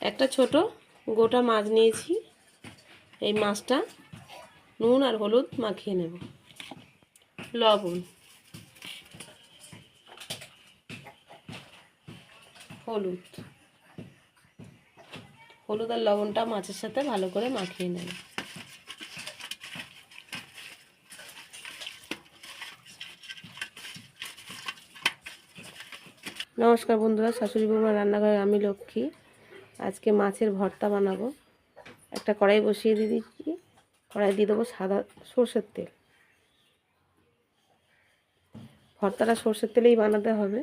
একটা ছোট গোটা মাছ নিয়েছি। এই মাছটা নুন আর হলুদ মাখিয়ে নেব, লবণ, হলুদ আর লবণটা মাছের সাথে ভালো করে মাখিয়ে নেব। নমস্কার বন্ধুরা, শাশুড়ি বৌমার রান্নাঘরে আমি লক্ষ্মী। আজকে মাছের ভর্তা বানাবো। একটা কড়াই বসিয়ে দিয়ে দিচ্ছি। কড়াই দিয়ে দেবো সাদা সরষের তেল। ভর্তাটা সরষের তেলেই বানাতে হবে।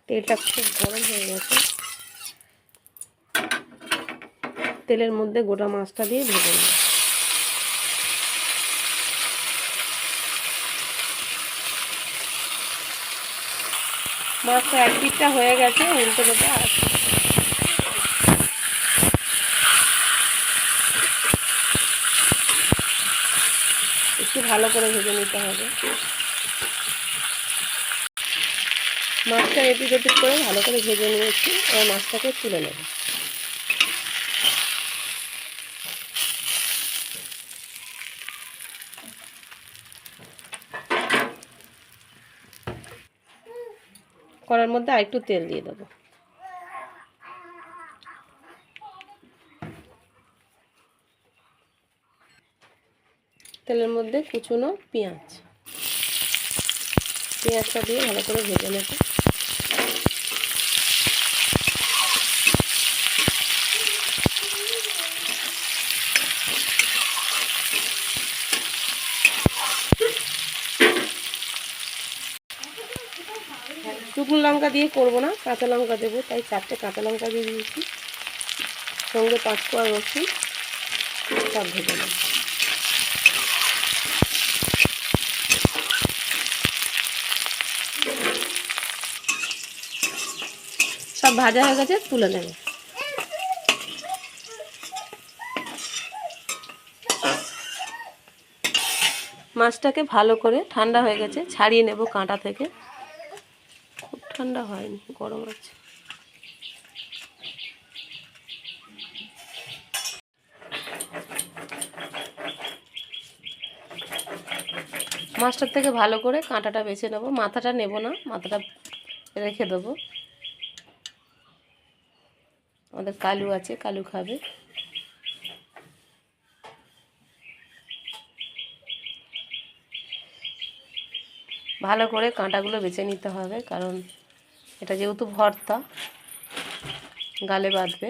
তেলটা খুব গরম হয়ে গেছে। তেলের মধ্যে গোটা মাছটা দিয়ে ভেজে নেব। মাছটা এক পিঠটা হয়ে গেছে, উল্টে দেবো। আর একটু ভালো করে ভেজে নিতে হবে। মাছটা এপিট ওপিট করে ভালো করে ভেজে নিয়েছি। আর মাছটাকে তুলে নেব। কড়ার মধ্যে আরেকটু তেল দিয়ে দেবো। তেলের মধ্যে কুচনো পেঁয়াজটা দিয়ে ভালো করে ভেজে নেব। শুকনো লঙ্কা দিয়ে করবো না, কাঁচা লঙ্কা দেবো, তাই 4টে কাঁচা লঙ্কা দিয়ে দিয়েছি। সঙ্গে 5 কোয়া রসুন সব ভেজে নেব। সব ভাজা হয়ে গেছে, তুলে নেব। মাছটাকে ভালো করে ঠান্ডা হয়ে গেছে, ছাড়িয়ে নেব কাঁটা থেকে। খুব ঠান্ডা হয়নি, গরম আছে। মাছটার থেকে ভালো করে কাঁটাটা বেছে নেব। মাথাটা নেব না, মাথাটা রেখে দেবো। আমাদের কালু আছে, কালু খাবে। ভালো করে কাঁটাগুলো বেছে নিতে হবে, কারণ এটা যেহেতু ভর্তা, গালে বাঁধবে।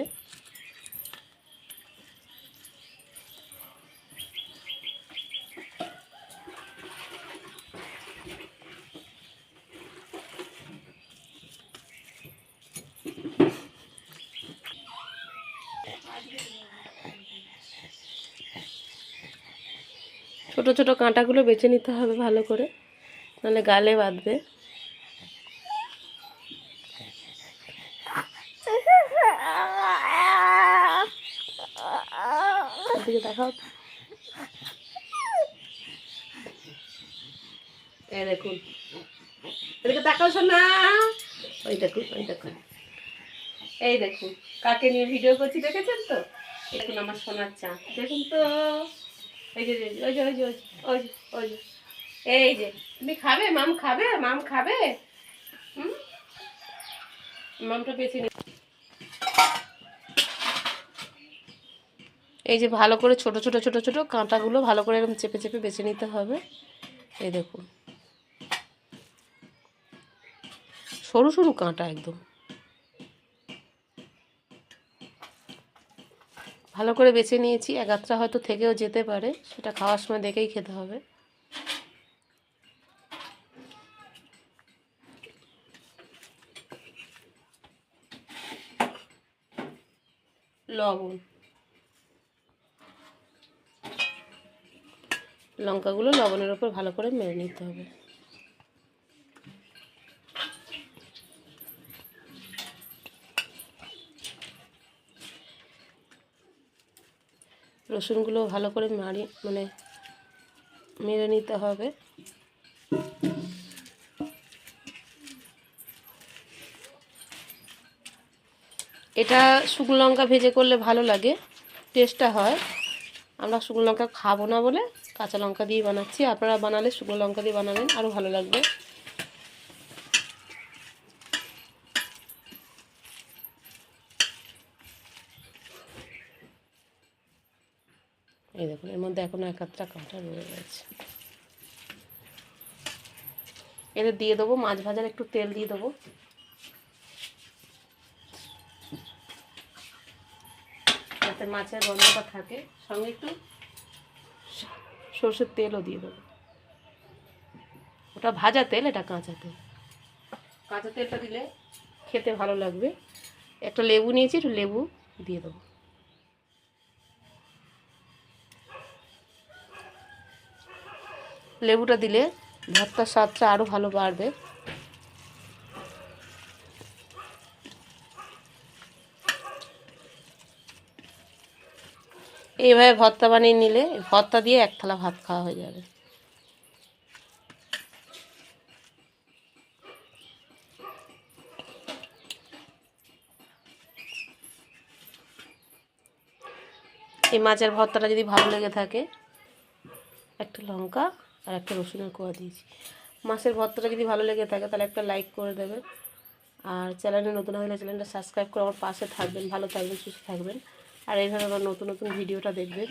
ছোট ছোট কাঁটাগুলো বেছে নিতে হবে ভালো করে, নাহলে গালে বাঁধবে। এদিকে দেখাও। এই দেখুন, এদিকে তাকাও শোনা। ওই দেখুন, এই দেখুন কাকে নিয়ে ভিডিও করছি, দেখেছেন তো? দেখুন আমার সোনার চাঁদ, দেখুন তো। এই যে এই যে তুমি খাবে, মাম খাবে। মামটা বেছে নি। এই যে ভালো করে ছোট ছোট কাঁটাগুলো ভালো করে এরকম চেপে চেপে বেছে নিতে হবে। এই দেখুন, সরু সরু কাঁটা একদম। ভালো করে বেছে নিয়েছি। এক আধটা হয়তো থেকেও যেতে পারে, সেটা খাওয়ার সময় দেখেই খেতে হবে। লবণ, লঙ্কাগুলো লবণের ওপর ভালো করে মেরে নিতে হবে। রসুনগুলো ভালো করে মেরে নিতে হবে। এটা শুকনো লঙ্কা ভেজে করলে ভালো লাগে, টেস্টটা হয়। আমরা শুকনো লঙ্কা খাবো না বলে কাঁচা লঙ্কা দিয়ে বানাচ্ছি। আপনারা বানালে শুকনো লঙ্কা দিয়ে বানাবেন, আরও ভালো লাগবে। এই দেখুন, এর মধ্যে এখনও এক আধটা কাঁটা রয়ে গেছে। এতে দিয়ে দেবো মাছ ভাজার একটু তেল দিয়ে দেবো, যাতে মাছের গন্ধটা থাকে। সঙ্গে একটু সর্ষের তেলও দিয়ে দেবো। ওটা ভাজা তেল, এটা কাঁচা তেল। কাঁচা তেলটা দিলে খেতে ভালো লাগবে। একটা লেবু নিয়েছি, একটু লেবু দিয়ে দেবো। লেবুটা দিলে ভর্তার স্বাদটা আরও ভালো বাড়বে। এইভাবে ভর্তা বানিয়ে নিলে ভর্তা দিয়ে এক থালা ভাত খাওয়া হয়ে যাবে। এই মাছের ভর্তাটা যদি ভালো লেগে থাকে, একটা লঙ্কা আর একটা রসুনের কোয়া দিয়েছি। মাছের ভর্তাটা যদি ভালো লেগে থাকে তাহলে একটা লাইক করে দেবেন। আর চ্যানেলে নতুন হলে চ্যানেলটা সাবস্ক্রাইব করে আমার পাশে থাকবেন। ভালো থাকবেন, সুস্থ থাকবেন। আর এইভাবে আমার নতুন নতুন ভিডিওটা দেখবেন।